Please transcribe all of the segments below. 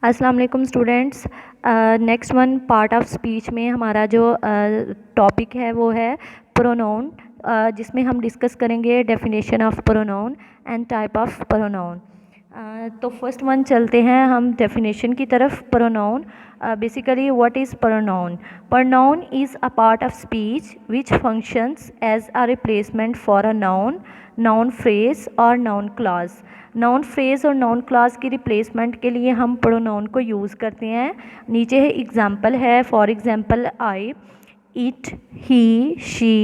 अस्सलाम वालेकुम students. Next one part of speech में हमारा जो टॉपिक है वो है प्रोनाउन, जिसमें हम डिस्कस करेंगे definition of pronoun and type of pronoun. तो फर्स्ट वन चलते हैं हम डेफिनेशन की तरफ। Pronoun basically what is pronoun? Pronoun is a part of speech which functions as a replacement for a noun, noun phrase और noun clause. Noun phrase और noun clause की replacement के लिए हम प्रोनाउन को यूज़ करते हैं। नीचे है एग्जाम्पल है, for example I, it, he, she,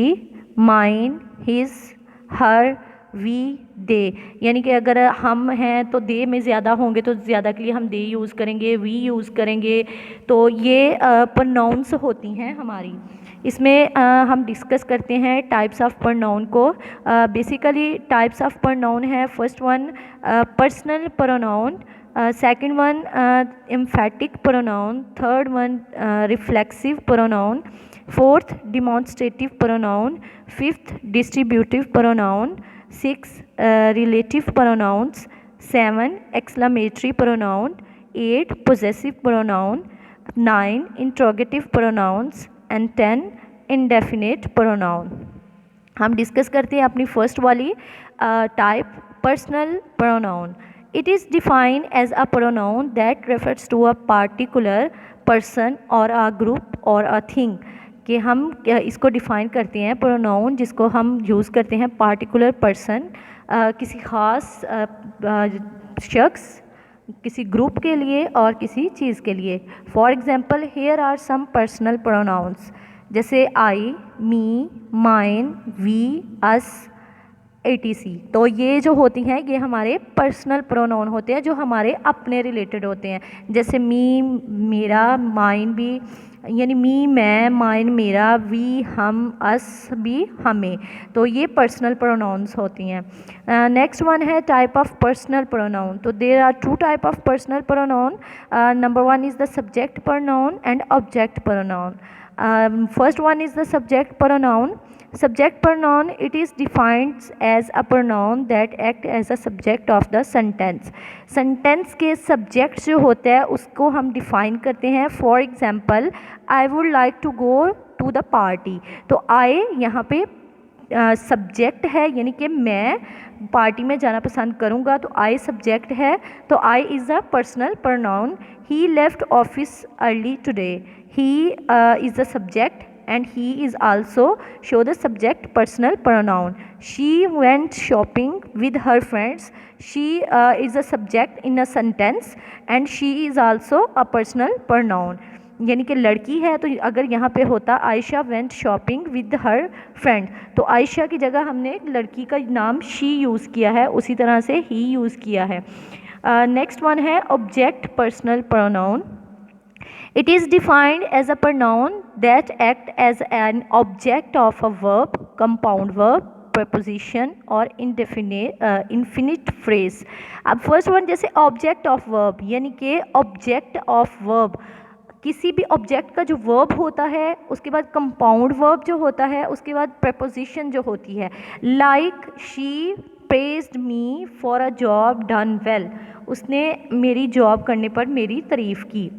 mine, his, her, we, they. यानी कि अगर हम हैं तो दे में ज़्यादा होंगे तो ज़्यादा के लिए हम दे यूज़ करेंगे, वी यूज़ करेंगे। तो ये प्रोनाउंस होती हैं हमारी। इसमें हम डिस्कस करते हैं टाइप्स ऑफ प्रोनाउन को। बेसिकली टाइप्स ऑफ प्रोनाउन है, first one personal pronoun, second one emphatic pronoun, third one reflexive pronoun, fourth demonstrative pronoun, fifth distributive pronoun, six relative pronouns, seven exclamatory pronoun, eight possessive pronoun, nine interrogative pronouns and 10 indefinite pronoun. हम discuss करते हैं अपनी first वाली type, personal pronoun. It is defined as a pronoun that refers to a particular person और a group और a thing. कि हम इसको डिफ़ाइन करते हैं प्रोनाउन जिसको हम यूज़ करते हैं पार्टिकुलर पर्सन, किसी ख़ास शख्स, किसी ग्रुप के लिए और किसी चीज़ के लिए। For example here are some personal pronouns, जैसे I, me, mine, we, us, ATC। तो ये जो होती हैं ये हमारे पर्सनल प्रोनाउन होते हैं जो हमारे अपने रिलेटेड होते हैं। जैसे मी मेरा, माइन भी, यानी मी मैं, माइन मेरा, वी हम, अस भी हमें। तो ये पर्सनल प्रोनाउंस होती हैं। नेक्स्ट वन है टाइप ऑफ पर्सनल प्रोनाउन। तो there are two type of personal pronoun. Number one is the subject pronoun and object pronoun. First one is the subject pronoun. Subject pronoun, it is defined as a pronoun that act as a subject of the sentence. Sentence के subject जो होता है उसको हम define करते हैं। For example, I would like to go to the party। तो I यहाँ पे सब्जेक्ट है, यानी कि मैं पार्टी में जाना पसंद करूँगा, तो आई सब्जेक्ट है। तो I is a personal pronoun. He left office early today, he is the subject and he is also show the subject personal pronoun. She went shopping with her friends, she is a subject in a sentence and she is also a personal pronoun। यानी कि लड़की है तो अगर यहाँ पे होता Ayesha went shopping with her friend, तो आयशा की जगह हमने लड़की का नाम शी यूज़ किया है, उसी तरह से ही यूज़ किया है। नेक्स्ट वन है object personal pronoun. It is defined as a pronoun that act as an object of a verb, compound verb, preposition और infinite phrase। अब फर्स्ट वन जैसे ऑब्जेक्ट ऑफ वर्ब, यानी कि ऑब्जेक्ट ऑफ वर्ब, किसी भी object का जो verb होता है उसके बाद कंपाउंड वर्ब जो होता है, उसके बाद preposition जो होती है। Like she praised me for a job done well, उसने मेरी जॉब करने पर मेरी तारीफ़ की।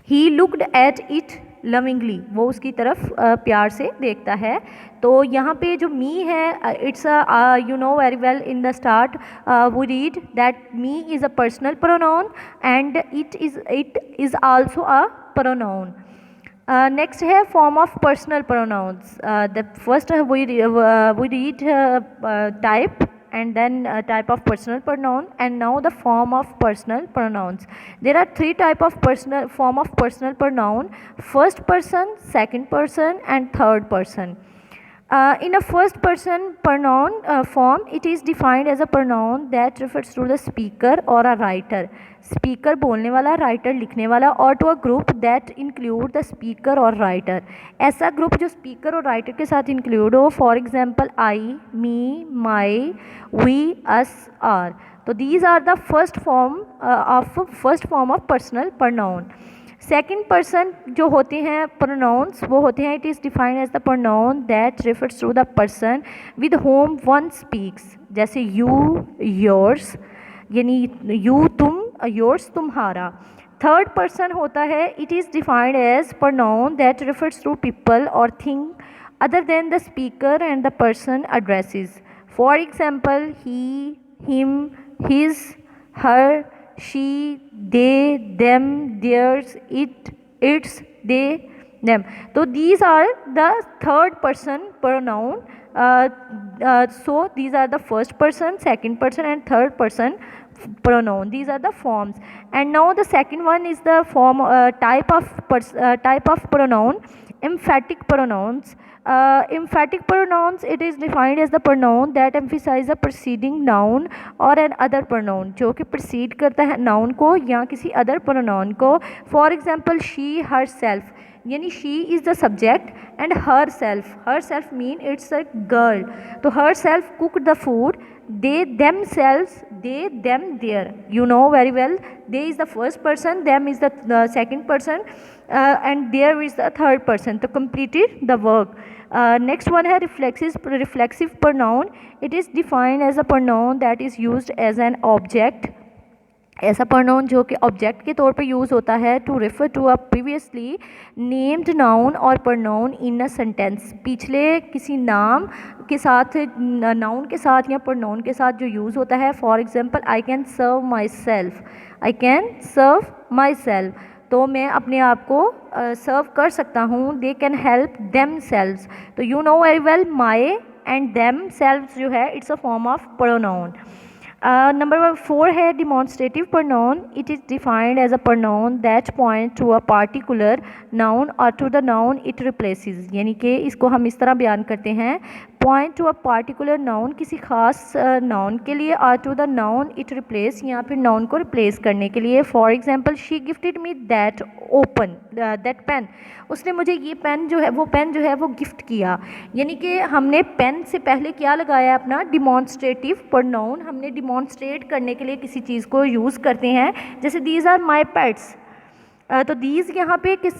He looked at it lovingly, वो उसकी तरफ प्यार से देखता है। तो यहाँ पे जो मी है, it's you know very well in the start we read that me is a personal pronoun and it is also a pronoun. Next है form of personal pronouns. The first we read type and then type of personal pronoun, and now the form of personal pronouns. There are three type of form of personal pronoun: first person, second person and third person. In a first person pronoun form, it is defined as a pronoun that refers to the speaker or a writer. Speaker बोलने वाला, writer लिखने वाला, और to a group that include the speaker और writer. ऐसा group जो speaker और writer के साथ इंक्लूड हो। For example I, me, my, we, us, our. तो these are the first form of personal pronoun. Second person जो होते हैं प्रोनाउंस, वो होते हैं it is defined as the pronoun that refers to the person with whom one speaks. जैसे you, yours, यानी you तुम, योर्स तुम्हारा। थर्ड पर्सन होता है, it is defined as pronoun that refers to people or thing other than the speaker and the person addresses. For example, he, him, his, her, she, they, them, theirs, it, its, they, them. So these are the third person pronoun. So these are the first person, second person and third person pronoun. These are the forms. And now the second one is the form type of pronoun, emphatic pronouns. Emphatic pronouns, it is defined as the pronoun that emphasize a preceding noun or an other pronoun, जो कि precede करता है noun को या किसी other pronoun को. For example, she, herself, यानी she is the subject and herself mean it's a girl. तो herself cooked the food, they themselves, they them their. You know very well, they is the first person, them is the second person, and there is the third person. तो completed the work. Next one है reflexive pronoun. It is defined as a pronoun that is used as an object. ऐसा pronoun जो कि object के तौर पे use होता है to refer to a previously named noun और pronoun इन अ सेंटेंस. पिछले किसी नाम के साथ, नाउन के साथ या pronoun के साथ जो यूज़ होता है. For example, I can serve myself, I can serve myself, तो मैं अपने आप को सर्व कर सकता हूँ. They can help themselves. तो you know very well, my and themselves जो है it's a form of pronoun. Number 4 है demonstrative pronoun. It is defined as a pronoun that points to a particular noun or to the noun it replaces. यानी कि इसको हम इस तरह बयान करते हैं, point to a particular noun, किसी खास noun के लिए, or to the noun it replace, या फिर noun को replace करने के लिए. For example, she gifted me that pen. उसने मुझे ये पेन जो है वो गिफ्ट किया. यानी कि हमने पेन से पहले क्या लगाया, अपना डिमॉन्स्ट्रेटिव pronoun. हमने डिमॉन्स्ट्रेट करने के लिए किसी चीज़ को यूज़ करते हैं. जैसे दीज आर माई पेट्स, तो दीज यहाँ पे किस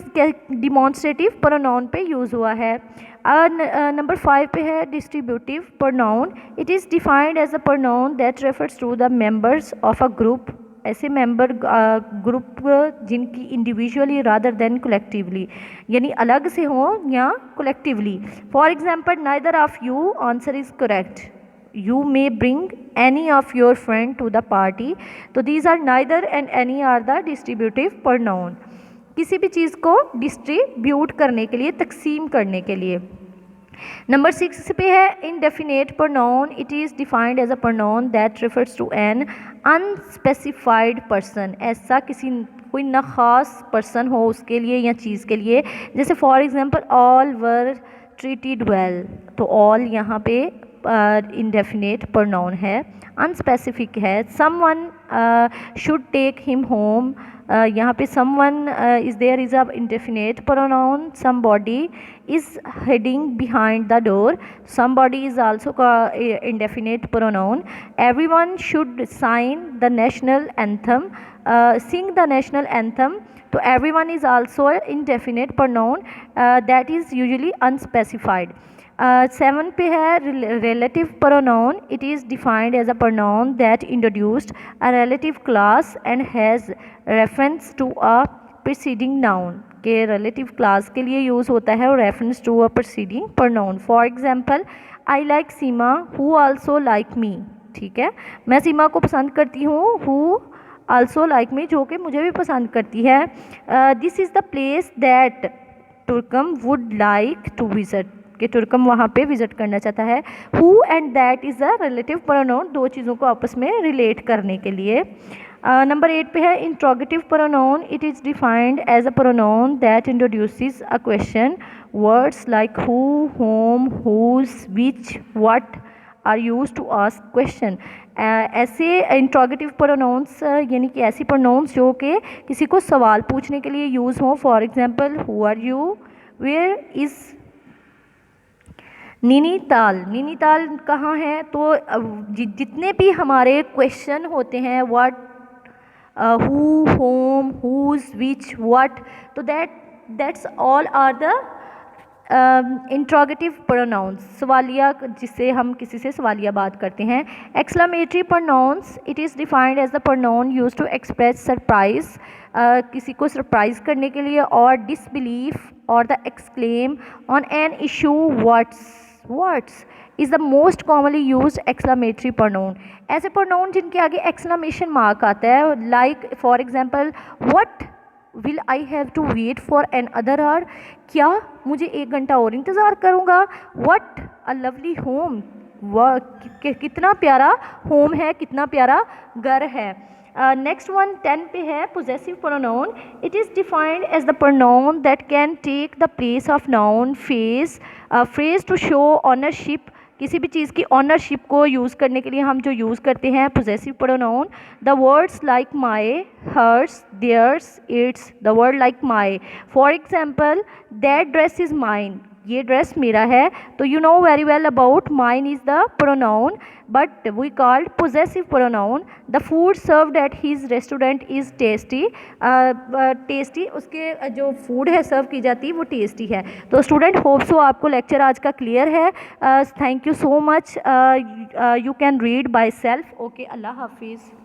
डिमॉन्स्ट्रेटिव प्रोनाउन पे यूज़ हुआ है. नंबर 5 पे है distributive pronoun. It is defined as a pronoun that refers to the members of a group. ऐसे मेंबर ग्रुप जिनकी इंडिविजुअली रादर देन कलेक्टिवली, यानी अलग से हों या collectively. For example, neither of you answer is correct, you may bring any of your friend to the party. तो these are neither and any are the distributive pronoun. किसी भी चीज़ को distribute करने के लिए, तकसीम करने के लिए. नंबर 6 पे है indefinite pronoun. It is defined as a pronoun that refers to an unspecified person. ऐसा कोई ना ख़ास पर्सन हो उसके लिए या चीज़ के लिए. जैसे for example, all were treated well. तो all यहाँ पे indefinite pronoun है, unspecific है. someone should take him home. यहाँ पे someone is there is a indefinite pronoun. somebody is heading behind the door. somebody is also indefinite pronoun. everyone should sing the national anthem. Sing the national anthem. So everyone is also an indefinite pronoun that is usually unspecified. 7 पे है relative pronoun. It is defined as a pronoun that introduced a relative class and has reference to a preceding noun. के relative class के लिए use होता है और reference to a preceding pronoun. For example, I like Seema who also like me. ठीक है, मैं सीमा को पसंद करती हूँ, who also like me, जो कि मुझे भी पसंद करती है. This is the place that Turkam would like to visit. कि तुर्कम वहाँ पे विज़िट करना चाहता है. Who and that is a relative pronoun, दो चीज़ों को आपस में रिलेट करने के लिए. नंबर 8 पे है interrogative pronoun. It is defined as a pronoun that introduces a question. Words like who, whom, whose, which, what are used to ask question. ऐसे इंट्रोगेटिव प्रोनाउंस यानी कि ऐसी प्रोनाउंस जो कि किसी को सवाल पूछने के लिए यूज़ हों. For example, who are you, where is Nainital. Nainital कहाँ है. तो जितने भी हमारे क्वेश्चन होते हैं, what, who, whom, whose, which, what, तो that's all are the interrogative pronouns, सवालिया, जिससे हम किसी से सवालिया बात करते हैं. Exclamatory pronouns, it is defined as the pronoun use to express surprise, किसी को सरप्राइज करने के लिए, और डिसबिलीफ और the exclaim on an issue. Words is the most commonly use exclamatory pronoun. ऐसे प्रोनाउन जिनके आगे एक्सक्लेमेशन मार्क आता है, like for example what will I have to wait for another hour, क्या मुझे 1 घंटा और इंतज़ार करूँगा. व्हाट अ लवली होम, वह कितना प्यारा होम है, कितना प्यारा घर है. नेक्स्ट वन 10 पे है possessive pronoun. It is defined as the pronoun that can take the place of noun phrase to show ownership. किसी भी चीज़ की ऑनरशिप को यूज़ करने के लिए हम जो यूज़ करते हैं possessive pronoun. The words like my, hers, theirs, its. The word like my, for example that dress is mine, ये ड्रेस मेरा है. तो you know very well about mine is the pronoun, but we called possessive pronoun. The food served at his restaurant is tasty. Tasty, उसके जो food है सर्व की जाती है वो टेस्टी है. तो स्टूडेंट, होप सो आपको लेक्चर आज का क्लियर है. Thank you so much. You can read by self. Okay, अल्लाह हाफिज़.